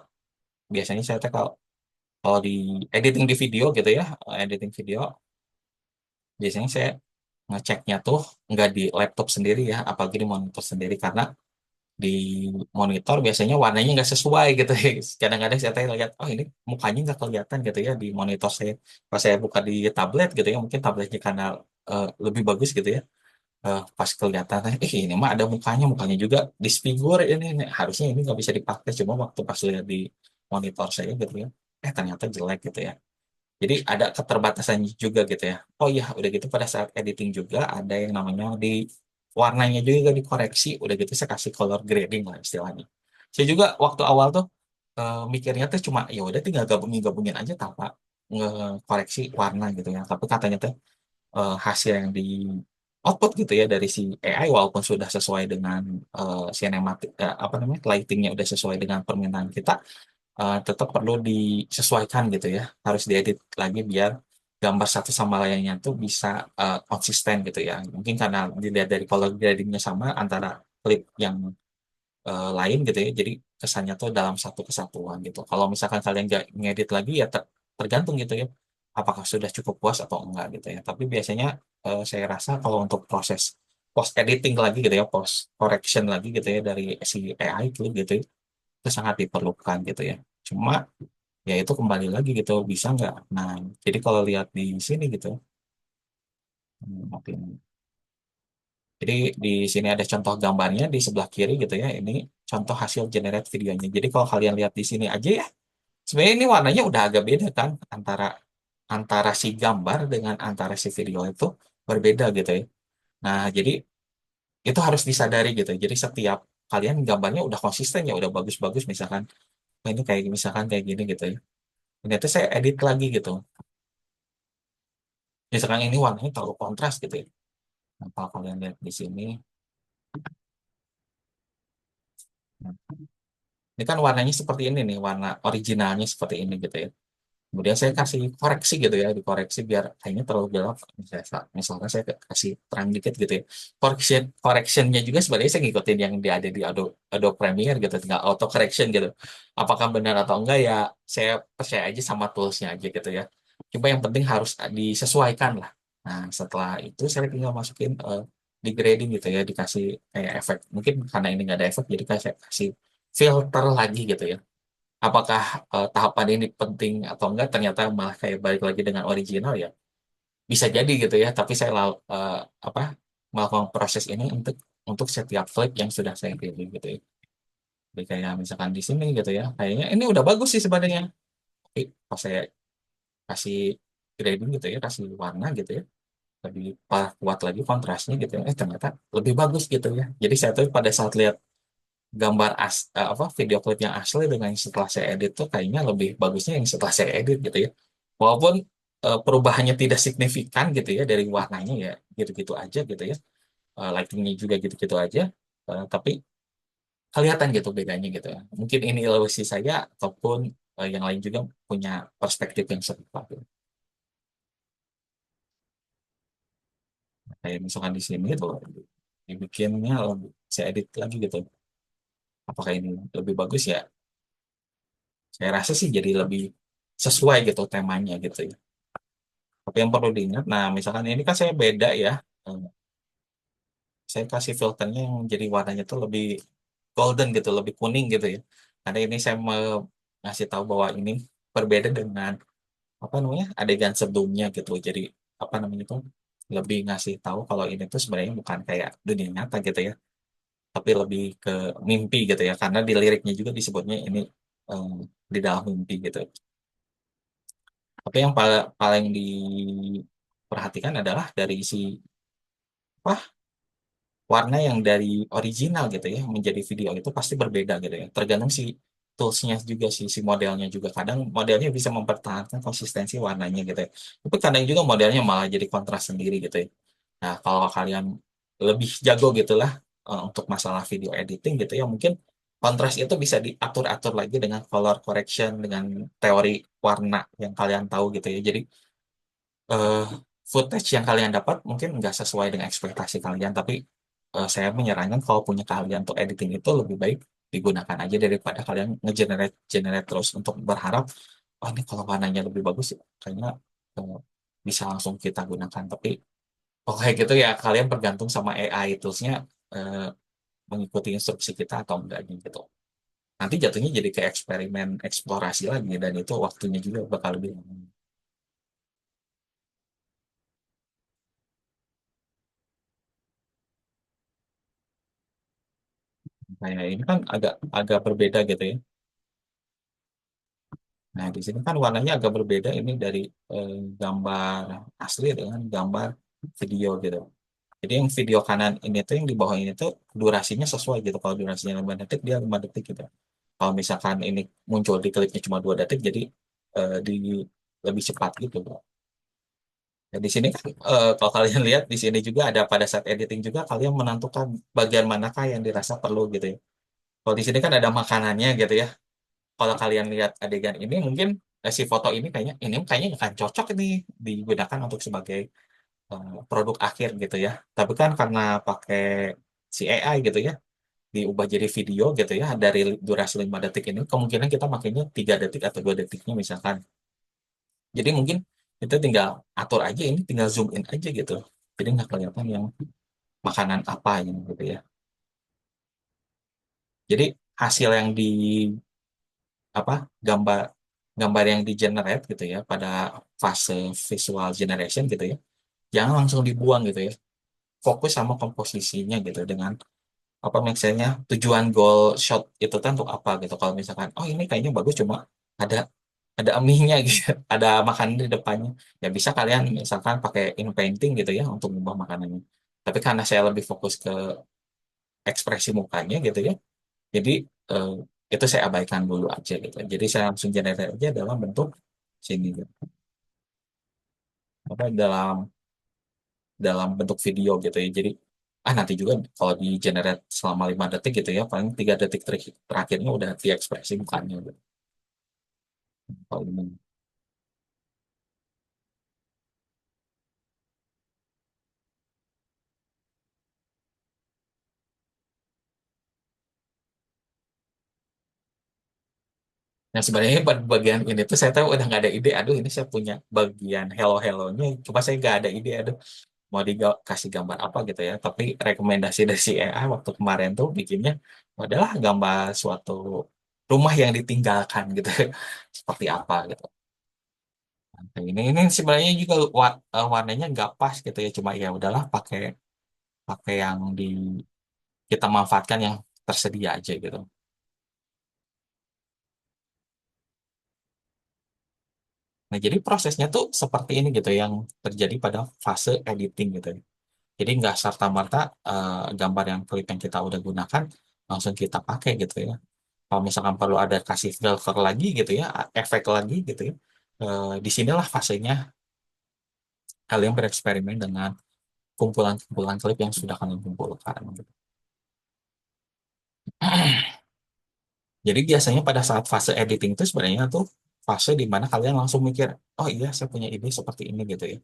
biasanya saya tuh kalau kalau di editing di video gitu ya, editing video biasanya saya ngeceknya tuh nggak di laptop sendiri ya, apalagi di monitor sendiri karena di monitor biasanya warnanya nggak sesuai gitu ya. Kadang-kadang saya tanya lihat, oh ini mukanya nggak kelihatan gitu ya di monitor saya. Pas saya buka di tablet gitu ya, mungkin tabletnya karena lebih bagus gitu ya. Pas kelihatan, ini mah ada mukanya, mukanya juga disfigure ini. Harusnya ini nggak bisa dipakai. Cuma waktu pas lihat di monitor saya gitu ya, ternyata jelek gitu ya. Jadi ada keterbatasan juga gitu ya. Oh iya, udah gitu pada saat editing juga ada yang namanya di warnanya juga dikoreksi. Udah gitu saya kasih color grading lah istilahnya. Saya juga waktu awal tuh mikirnya tuh cuma ya udah tinggal gabungin aja tanpa ngekoreksi warna gitu ya. Tapi katanya tuh hasil yang di output gitu ya dari si AI walaupun sudah sesuai dengan sinematik apa namanya lightingnya udah sesuai dengan permintaan kita tetap perlu disesuaikan gitu ya. Harus diedit lagi biar gambar satu sama lainnya tuh bisa konsisten gitu ya. Mungkin karena dilihat dari color gradingnya sama antara klip yang lain gitu ya. Jadi kesannya tuh dalam satu kesatuan gitu. Kalau misalkan kalian nggak ngedit lagi ya tergantung gitu ya. Apakah sudah cukup puas atau enggak gitu ya. Tapi biasanya saya rasa kalau untuk proses post editing lagi gitu ya, post correction lagi gitu ya dari si AI itu gitu ya, itu sangat diperlukan gitu ya. Cuma ya itu kembali lagi gitu bisa nggak? Nah, jadi kalau lihat di sini gitu, makin jadi di sini ada contoh gambarnya di sebelah kiri gitu ya. Ini contoh hasil generate videonya. Jadi kalau kalian lihat di sini aja ya, sebenarnya ini warnanya udah agak beda kan antara antara si gambar dengan antara si video itu berbeda gitu ya. Nah, jadi itu harus disadari gitu. Jadi setiap kalian gambarnya udah konsisten ya, udah bagus-bagus misalkan. Nah, ini kayak misalkan kayak gini gitu ya. Ini tuh saya edit lagi gitu. Misalkan ini warnanya terlalu kontras gitu ya. Nah, kalau kalian lihat di sini, nah, ini kan warnanya seperti ini nih, warna originalnya seperti ini gitu ya. Kemudian saya kasih koreksi gitu ya, dikoreksi biar kayaknya terlalu gelap. Misalkan saya kasih terang dikit gitu ya. Correctionnya juga sebenarnya saya ngikutin yang dia ada di Adobe, Adobe Premiere gitu, tinggal auto correction gitu. Apakah benar atau enggak ya, saya percaya aja sama toolsnya aja gitu ya. Cuma yang penting harus disesuaikan lah. Nah, setelah itu saya tinggal masukin di grading gitu ya, dikasih kayak efek. Mungkin karena ini nggak ada efek, jadi saya kasih filter lagi gitu ya apakah tahapan ini penting atau enggak ternyata malah kayak balik lagi dengan original ya bisa jadi gitu ya tapi saya apa melakukan proses ini untuk setiap flip yang sudah saya pilih gitu ya jadi kayak misalkan di sini gitu ya kayaknya ini udah bagus sih sebenarnya tapi pas saya kasih grading gitu ya kasih warna gitu ya lebih kuat lagi kontrasnya gitu ya ternyata lebih bagus gitu ya jadi saya tuh pada saat lihat gambar apa video klip yang asli dengan yang setelah saya edit tuh kayaknya lebih bagusnya yang setelah saya edit gitu ya. Walaupun perubahannya tidak signifikan gitu ya dari warnanya ya gitu-gitu aja gitu ya. Lightingnya juga gitu-gitu aja. Tapi kelihatan gitu bedanya gitu ya. Mungkin ini ilusi saya ataupun yang lain juga punya perspektif yang serupa. Gitu. Kayak misalkan di sini tuh dibikinnya saya edit lagi gitu. Apakah ini lebih bagus ya? Saya rasa sih jadi lebih sesuai gitu temanya gitu ya. Tapi yang perlu diingat, nah misalkan ini kan saya beda ya, Eh, saya kasih filternya yang jadi warnanya tuh lebih golden gitu, lebih kuning gitu ya. Karena ini saya mau ngasih tahu bahwa ini berbeda dengan apa namanya adegan sebelumnya gitu. Jadi apa namanya itu lebih ngasih tahu kalau ini tuh sebenarnya bukan kayak dunia nyata gitu ya, tapi lebih ke mimpi gitu ya. Karena di liriknya juga disebutnya ini eh, di dalam mimpi gitu. Tapi yang paling diperhatikan adalah dari si apa warna yang dari original gitu ya menjadi video itu pasti berbeda gitu ya. Tergantung si toolsnya juga si modelnya juga kadang modelnya bisa mempertahankan konsistensi warnanya gitu ya. Tapi kadang juga modelnya malah jadi kontras sendiri gitu ya. Nah kalau kalian lebih jago gitulah untuk masalah video editing gitu ya mungkin kontras itu bisa diatur-atur lagi dengan color correction dengan teori warna yang kalian tahu gitu ya. Jadi footage yang kalian dapat mungkin nggak sesuai dengan ekspektasi kalian, tapi saya menyarankan kalau punya keahlian untuk editing itu lebih baik digunakan aja daripada kalian nge-generate generate terus untuk berharap, oh ini kalau warnanya lebih bagus kayaknya eh, bisa langsung kita gunakan. Tapi oh kayak gitu ya kalian bergantung sama AI toolsnya eh, mengikuti instruksi kita atau enggaknya gitu. Nanti jatuhnya jadi kayak eksperimen eksplorasi lagi dan itu waktunya juga bakal lebih lama. Kayak ini kan agak agak berbeda gitu ya. Nah, di sini kan warnanya agak berbeda ini dari eh, gambar asli dengan gambar video gitu. Jadi yang video kanan ini tuh yang di bawah ini tuh durasinya sesuai gitu. Kalau durasinya 5 detik, dia 5 detik gitu. Kalau misalkan ini muncul di klipnya cuma 2 detik, jadi di lebih cepat gitu, bro. Nah, di sini kan kalau kalian lihat di sini juga ada pada saat editing juga kalian menentukan bagian manakah yang dirasa perlu gitu ya. Kalau di sini kan ada makanannya gitu ya. Kalau kalian lihat adegan ini mungkin si foto ini kayaknya nggak akan cocok ini digunakan untuk sebagai produk akhir gitu ya. Tapi kan karena pakai si AI gitu ya, diubah jadi video gitu ya dari durasi 5 detik ini kemungkinan kita makainya 3 detik atau 2 detiknya misalkan. Jadi mungkin kita tinggal atur aja ini tinggal zoom in aja gitu. Jadi nggak kelihatan yang makanan apa yang gitu ya. Jadi hasil yang di apa gambar gambar yang di generate gitu ya pada fase visual generation gitu ya jangan langsung dibuang gitu ya fokus sama komposisinya gitu dengan apa misalnya tujuan goal shot itu kan untuk apa gitu kalau misalkan oh ini kayaknya bagus cuma ada mie-nya gitu ada makanan di depannya ya bisa kalian misalkan pakai in painting gitu ya untuk mengubah makanannya tapi karena saya lebih fokus ke ekspresi mukanya gitu ya jadi eh, itu saya abaikan dulu aja gitu. Jadi saya langsung generate aja dalam bentuk sini gitu. Apa dalam dalam bentuk video gitu ya. Jadi nanti juga kalau di generate selama 5 detik gitu ya, paling 3 detik terakhirnya udah diekspresi mukanya gitu. Kalau ini. Nah sebenarnya pada bagian ini tuh saya tahu udah nggak ada ide. Aduh ini saya punya bagian hello-hellonya, cuma saya nggak ada ide. Aduh mau dikasih gambar apa gitu ya. Tapi rekomendasi dari si AI waktu kemarin tuh bikinnya adalah gambar suatu rumah yang ditinggalkan gitu. Seperti apa gitu. Nah, ini sebenarnya juga warnanya nggak pas gitu ya. Cuma ya udahlah pakai pakai yang di kita manfaatkan yang tersedia aja gitu. Nah, jadi prosesnya tuh seperti ini gitu yang terjadi pada fase editing gitu. Jadi nggak serta-merta gambar yang klip yang kita udah gunakan langsung kita pakai gitu ya. Kalau misalkan perlu ada kasih filter lagi gitu ya, efek lagi gitu ya. Disinilah fasenya kalian bereksperimen dengan kumpulan-kumpulan klip yang sudah kalian kumpulkan. Gitu. Jadi biasanya pada saat fase editing itu sebenarnya tuh fase di mana kalian langsung mikir, oh iya saya punya ide seperti ini gitu ya.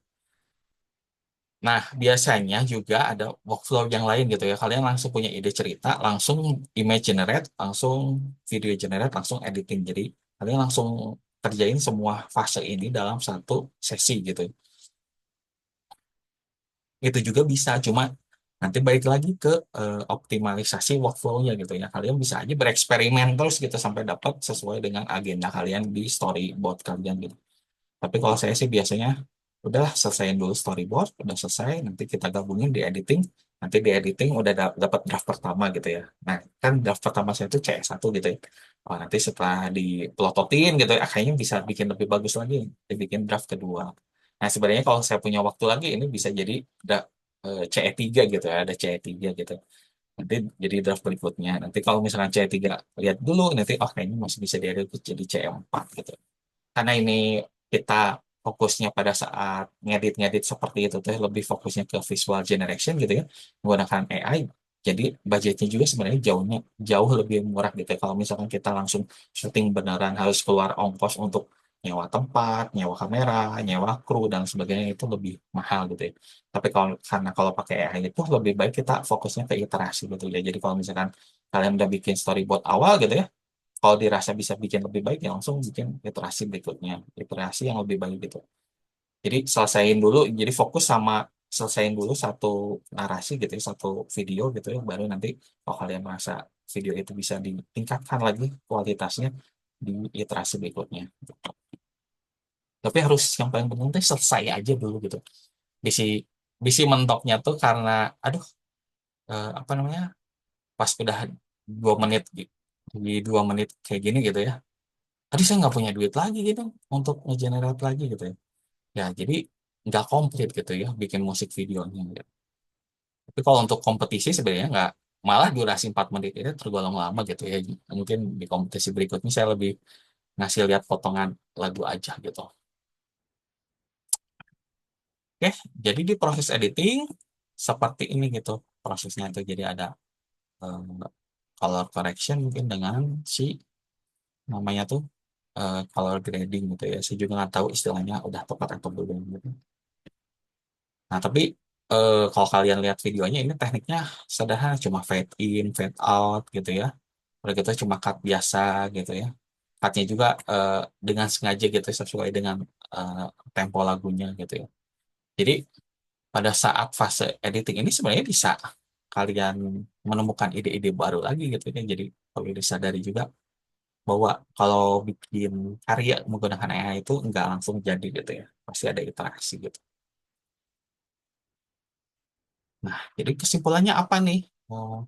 Nah, biasanya juga ada workflow yang lain gitu ya. Kalian langsung punya ide cerita, langsung image generate, langsung video generate, langsung editing. Jadi kalian langsung kerjain semua fase ini dalam satu sesi gitu. Itu juga bisa, cuma nanti balik lagi ke optimalisasi workflow-nya gitu ya. Kalian bisa aja bereksperimen terus gitu sampai dapat sesuai dengan agenda kalian di storyboard kalian gitu. Tapi kalau saya sih biasanya udah selesaiin dulu storyboard, udah selesai, nanti kita gabungin di editing. Nanti di editing udah dapat draft pertama gitu ya. Nah, kan draft pertama saya itu CS1 gitu ya. Oh, nanti setelah dipelototin gitu ya, kayaknya bisa bikin lebih bagus lagi. Dibikin draft kedua. Nah, sebenarnya kalau saya punya waktu lagi, ini bisa jadi CE3 gitu ya, ada CE3 gitu. Nanti jadi draft berikutnya. Nanti kalau misalnya CE3 lihat dulu, nanti oh kayaknya masih bisa diedit jadi CE4 gitu karena ini kita fokusnya pada saat ngedit-ngedit seperti itu tuh lebih fokusnya ke visual generation gitu ya menggunakan AI jadi budgetnya juga sebenarnya jauh lebih murah gitu ya. Kalau misalkan kita langsung syuting beneran harus keluar ongkos untuk nyewa tempat, nyewa kamera, nyewa kru dan sebagainya itu lebih mahal gitu ya. Tapi karena kalau pakai AI itu lebih baik kita fokusnya ke iterasi gitu ya. Jadi kalau misalkan kalian udah bikin storyboard awal gitu ya, kalau dirasa bisa bikin lebih baik ya langsung bikin iterasi berikutnya, iterasi yang lebih baik gitu. Jadi selesaiin dulu, jadi fokus sama selesaiin dulu satu narasi gitu ya, satu video gitu ya, baru nanti kalau kalian merasa video itu bisa ditingkatkan lagi kualitasnya di iterasi berikutnya. Tapi harus yang paling penting tuh selesai aja dulu gitu. Bisi bisi mentoknya tuh karena aduh apa namanya pas udah 2 menit di 2 menit kayak gini gitu ya. Tadi saya nggak punya duit lagi gitu untuk nge-generate lagi gitu ya. Ya jadi nggak komplit gitu ya bikin musik videonya gitu. Tapi kalau untuk kompetisi sebenarnya nggak, malah durasi 4 menit itu tergolong lama gitu ya. Mungkin di kompetisi berikutnya saya lebih ngasih lihat potongan lagu aja gitu. Oke, jadi di proses editing seperti ini gitu prosesnya itu. Jadi ada eh, color correction mungkin dengan si namanya tuh color grading gitu ya. Saya juga nggak tahu istilahnya udah tepat atau belum gitu. Nah, tapi kalau kalian lihat videonya ini tekniknya sederhana, cuma fade in, fade out gitu ya. Udah gitu cuma cut biasa gitu ya. Cutnya juga dengan sengaja gitu sesuai dengan eh, tempo lagunya gitu ya. Jadi pada saat fase editing ini sebenarnya bisa kalian menemukan ide-ide baru lagi gitu ya. Jadi perlu disadari juga bahwa kalau bikin karya menggunakan AI itu nggak langsung jadi gitu ya. Pasti ada iterasi gitu. Nah, jadi kesimpulannya apa nih? Oh,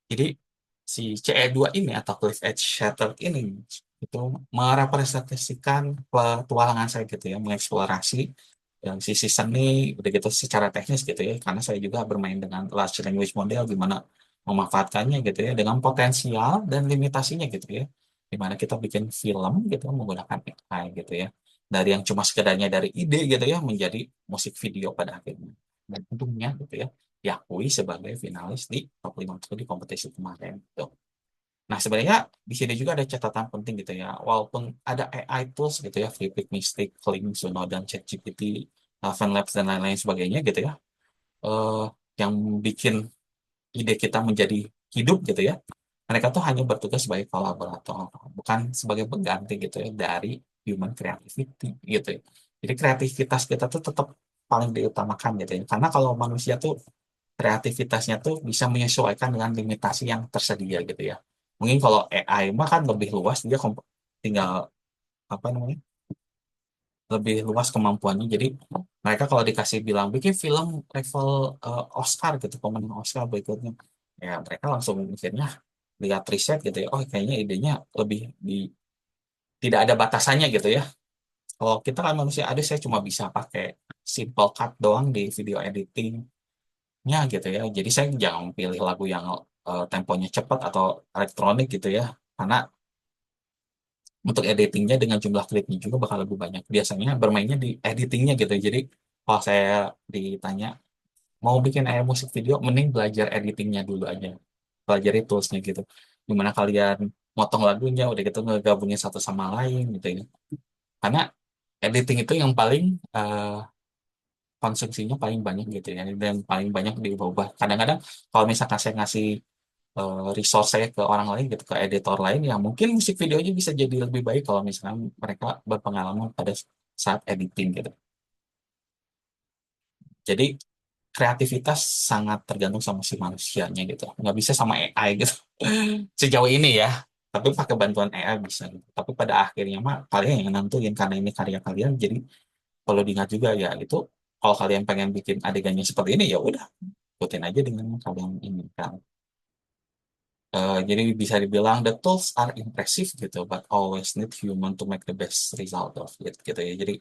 jadi si CE2 ini atau Cliff Edge Shattered ini itu merepresentasikan petualangan saya gitu ya, mengeksplorasi yang sisi seni, udah gitu secara teknis gitu ya, karena saya juga bermain dengan large language model gimana memanfaatkannya gitu ya, dengan potensial dan limitasinya gitu ya, dimana kita bikin film gitu menggunakan AI gitu ya, dari yang cuma sekedarnya dari ide gitu ya menjadi musik video pada akhirnya, dan untungnya gitu ya diakui sebagai finalis di top 5 itu di kompetisi kemarin gitu. Nah, sebenarnya di sini juga ada catatan penting gitu ya. Walaupun ada AI tools gitu ya, Flippic, Mystic, Kling, Suno, dan ChatGPT, Labs, dan lain-lain sebagainya gitu ya, eh, yang bikin ide kita menjadi hidup gitu ya. Mereka tuh hanya bertugas sebagai kolaborator, bukan sebagai pengganti gitu ya dari human creativity gitu ya. Jadi kreativitas kita tuh tetap paling diutamakan gitu ya. Karena kalau manusia tuh kreativitasnya tuh bisa menyesuaikan dengan limitasi yang tersedia gitu ya. Mungkin kalau AI mah kan lebih luas, dia tinggal apa namanya, lebih luas kemampuannya. Jadi mereka kalau dikasih bilang bikin film level Oscar gitu, pemenang Oscar berikutnya, ya mereka langsung mikirnya lihat riset gitu ya. Oh kayaknya idenya lebih di tidak ada batasannya gitu ya. Kalau kita kan manusia, ada saya cuma bisa pakai simple cut doang di video editing gitu ya. Jadi saya jangan pilih lagu yang temponya cepat atau elektronik gitu ya. Karena untuk editingnya dengan jumlah klipnya juga bakal lebih banyak. Biasanya bermainnya di editingnya gitu. Jadi kalau saya ditanya mau bikin musik video, mending belajar editingnya dulu aja. Pelajari toolsnya gitu. Gimana kalian motong lagunya, udah gitu ngegabungin satu sama lain gitu ya. Karena editing itu yang paling konsumsinya paling banyak gitu ya. Dan paling banyak diubah. Kadang-kadang kalau misalkan saya ngasih resource saya ke orang lain gitu, ke editor lain ya mungkin musik videonya bisa jadi lebih baik kalau misalnya mereka berpengalaman pada saat editing gitu. Jadi kreativitas sangat tergantung sama si manusianya gitu, nggak bisa sama AI gitu. Sejauh ini ya, tapi pakai bantuan AI bisa gitu. Tapi pada akhirnya mah kalian yang nentuin karena ini karya kalian, jadi perlu diingat juga ya itu, kalau kalian pengen bikin adegannya seperti ini ya udah ikutin aja dengan yang kalian inginkan. Jadi bisa dibilang the tools are impressive gitu, but always need human to make the best result of it gitu ya. Jadi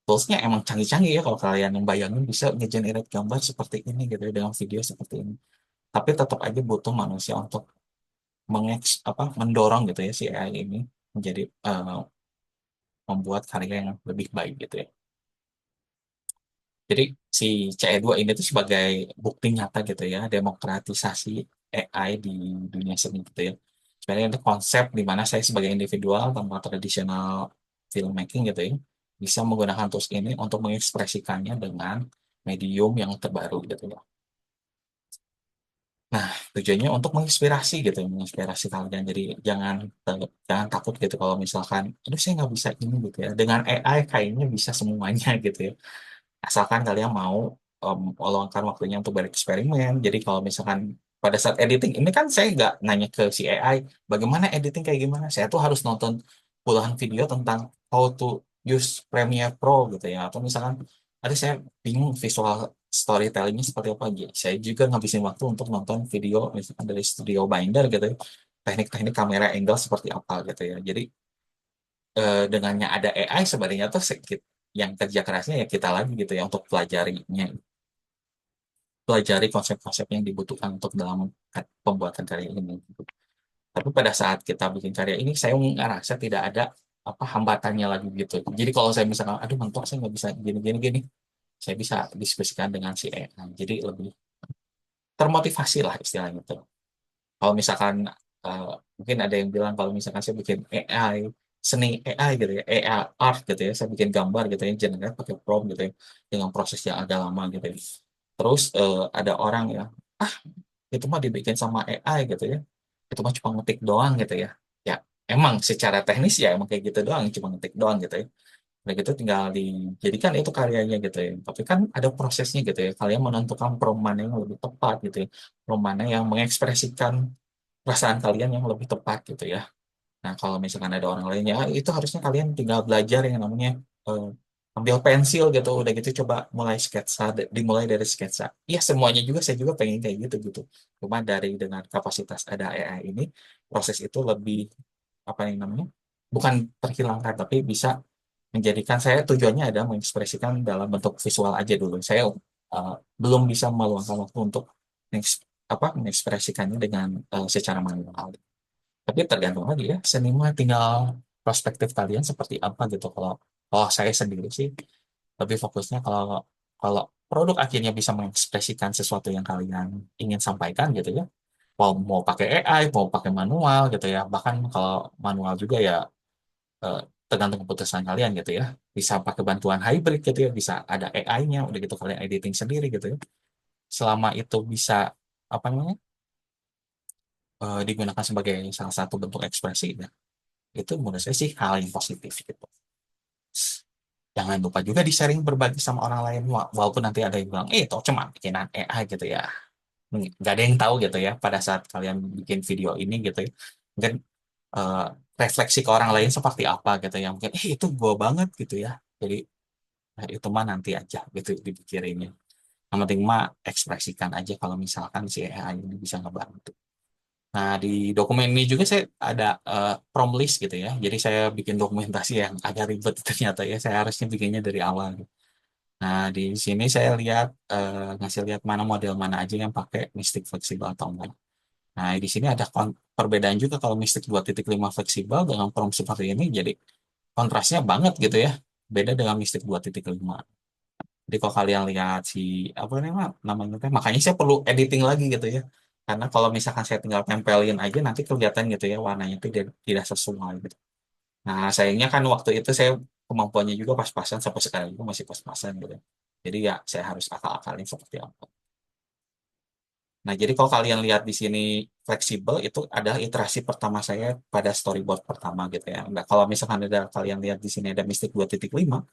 toolsnya emang canggih-canggih ya kalau kalian yang bayangin bisa nge-generate gambar seperti ini gitu ya, dengan video seperti ini. Tapi tetap aja butuh manusia untuk mendorong gitu ya si AI ini menjadi membuat karya yang lebih baik gitu ya. Jadi si CE2 ini tuh sebagai bukti nyata gitu ya, demokratisasi AI di dunia seni gitu ya. Sebenarnya itu konsep di mana saya sebagai individual tanpa tradisional filmmaking gitu ya, bisa menggunakan tools ini untuk mengekspresikannya dengan medium yang terbaru gitu ya. Nah, tujuannya untuk menginspirasi gitu, menginspirasi kalian. Jadi jangan takut gitu kalau misalkan, aduh saya nggak bisa ini gitu ya. Dengan AI kayaknya bisa semuanya gitu ya. Asalkan kalian mau meluangkan waktunya untuk bereksperimen. Jadi kalau misalkan pada saat editing ini kan saya nggak nanya ke si AI bagaimana editing kayak gimana. Saya tuh harus nonton puluhan video tentang how to use Premiere Pro gitu ya. Atau misalkan ada saya bingung visual storytellingnya seperti apa aja. Saya juga ngabisin waktu untuk nonton video misalkan dari Studio Binder gitu ya. Teknik-teknik kamera angle seperti apa gitu ya. Jadi dengannya ada AI sebenarnya tuh sedikit yang kerja kerasnya ya kita lagi gitu ya untuk pelajari konsep-konsep yang dibutuhkan untuk dalam pembuatan karya ini. Gitu. Tapi pada saat kita bikin karya ini, saya ngerasa tidak ada apa hambatannya lagi gitu. Jadi kalau saya misalkan, aduh mentok saya nggak bisa gini, saya bisa diskusikan dengan si AI. Jadi lebih termotivasi lah istilahnya itu. Kalau misalkan eh, mungkin ada yang bilang kalau misalkan saya bikin AI seni AI gitu ya, AI art gitu ya, saya bikin gambar gitu ya, generate pakai prompt gitu ya, dengan proses yang agak lama gitu ya. Terus ada orang ya, ah itu mah dibikin sama AI gitu ya, itu mah cuma ngetik doang gitu ya. Ya emang secara teknis ya emang kayak gitu doang, cuma ngetik doang gitu ya. Udah gitu tinggal dijadikan itu karyanya gitu ya. Tapi kan ada prosesnya gitu ya. Kalian menentukan prompt mana yang lebih tepat gitu ya. Prompt mana yang mengekspresikan perasaan kalian yang lebih tepat gitu ya. Nah, kalau misalkan ada orang lainnya, "Ah, itu harusnya kalian tinggal belajar yang namanya eh, ambil pensil gitu, udah gitu coba mulai sketsa, dimulai dari sketsa. Iya, semuanya juga saya juga pengen kayak gitu gitu. Cuma dengan kapasitas ada AI ini, proses itu lebih apa yang namanya? Bukan terhilangkan, tapi bisa menjadikan saya tujuannya ada mengekspresikan dalam bentuk visual aja dulu. Saya belum bisa meluangkan waktu untuk mengekspresikannya dengan secara manual. Tapi tergantung lagi ya, seniman tinggal perspektif kalian seperti apa gitu. Kalau saya sendiri sih lebih fokusnya kalau kalau produk akhirnya bisa mengekspresikan sesuatu yang kalian ingin sampaikan gitu ya. Mau pakai AI, mau pakai manual gitu ya. Bahkan kalau manual juga ya eh, tergantung keputusan kalian gitu ya. Bisa pakai bantuan hybrid gitu ya, bisa ada AI-nya, udah gitu kalian editing sendiri gitu ya. Selama itu bisa apa namanya digunakan sebagai salah satu bentuk ekspresi ya, itu menurut saya sih hal yang positif gitu. Jangan lupa juga di-sharing berbagi sama orang lain, walaupun nanti ada yang bilang, itu cuma bikinan AI gitu ya. Nggak ada yang tahu gitu ya pada saat kalian bikin video ini gitu ya. Mungkin eh, refleksi ke orang lain seperti apa gitu ya. Mungkin, itu gue banget gitu ya. Jadi, itu mah nanti aja gitu dipikirinnya. Yang penting mah ekspresikan aja kalau misalkan si AI ini bisa ngebantu. Nah, di dokumen ini juga saya ada prompt list gitu ya. Jadi saya bikin dokumentasi yang agak ribet ternyata ya. Saya harusnya bikinnya dari awal. Nah, di sini saya lihat ngasih lihat mana model mana aja yang pakai mistik fleksibel atau enggak. Nah, di sini ada perbedaan juga kalau mistik 2.5 fleksibel dengan prompt seperti ini. Jadi kontrasnya banget gitu ya. Beda dengan mistik 2.5. Jadi kalau kalian lihat si apa namanya teh, makanya saya perlu editing lagi gitu ya. Karena kalau misalkan saya tinggal tempelin aja nanti kelihatan gitu ya warnanya itu tidak sesuai gitu. Nah, sayangnya kan waktu itu saya kemampuannya juga pas-pasan sampai sekarang itu masih pas-pasan gitu. Jadi ya saya harus akal-akalin seperti apa. Nah, jadi kalau kalian lihat di sini fleksibel itu adalah iterasi pertama saya pada storyboard pertama gitu ya. Nah, kalau misalkan ada kalian lihat di sini ada Mystic 2.5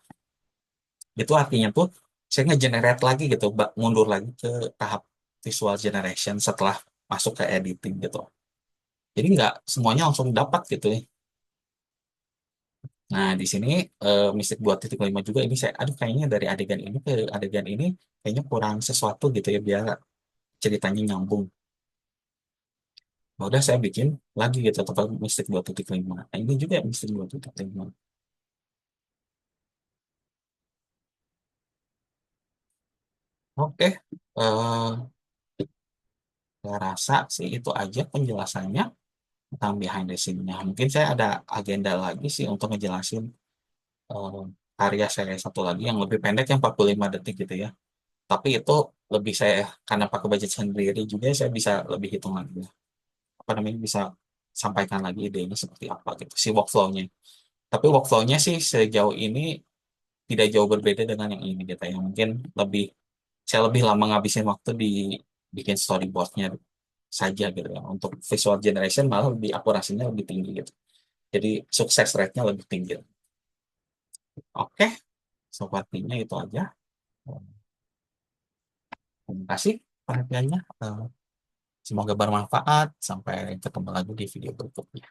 itu artinya tuh saya nge-generate lagi gitu, mundur lagi ke tahap visual generation setelah masuk ke editing gitu. Jadi nggak semuanya langsung dapat gitu ya. Nah, di sini Mystic 2.5 juga ini saya, aduh kayaknya dari adegan ini ke adegan ini kayaknya kurang sesuatu gitu ya biar ceritanya nyambung. Nah, udah saya bikin lagi gitu tempat Mystic 2.5. Nah, ini juga Mystic 2.5. Oke, saya rasa sih itu aja penjelasannya tentang behind the scene-nya. Mungkin saya ada agenda lagi sih untuk ngejelasin eh, karya saya satu lagi yang lebih pendek yang 45 detik gitu ya. Tapi itu lebih saya karena pakai budget sendiri juga saya bisa lebih hitung lagi. Apa namanya bisa sampaikan lagi idenya seperti apa gitu si workflow-nya. Tapi workflow-nya sih sejauh ini tidak jauh berbeda dengan yang ini gitu ya. Mungkin lebih saya lebih lama ngabisin waktu di bikin storyboardnya saja gitu ya. Untuk visual generation malah lebih akurasinya lebih tinggi gitu. Jadi sukses rate-nya lebih tinggi. Oke, sepertinya itu aja. Terima kasih perhatiannya. Semoga bermanfaat. Sampai ketemu lagi di video berikutnya.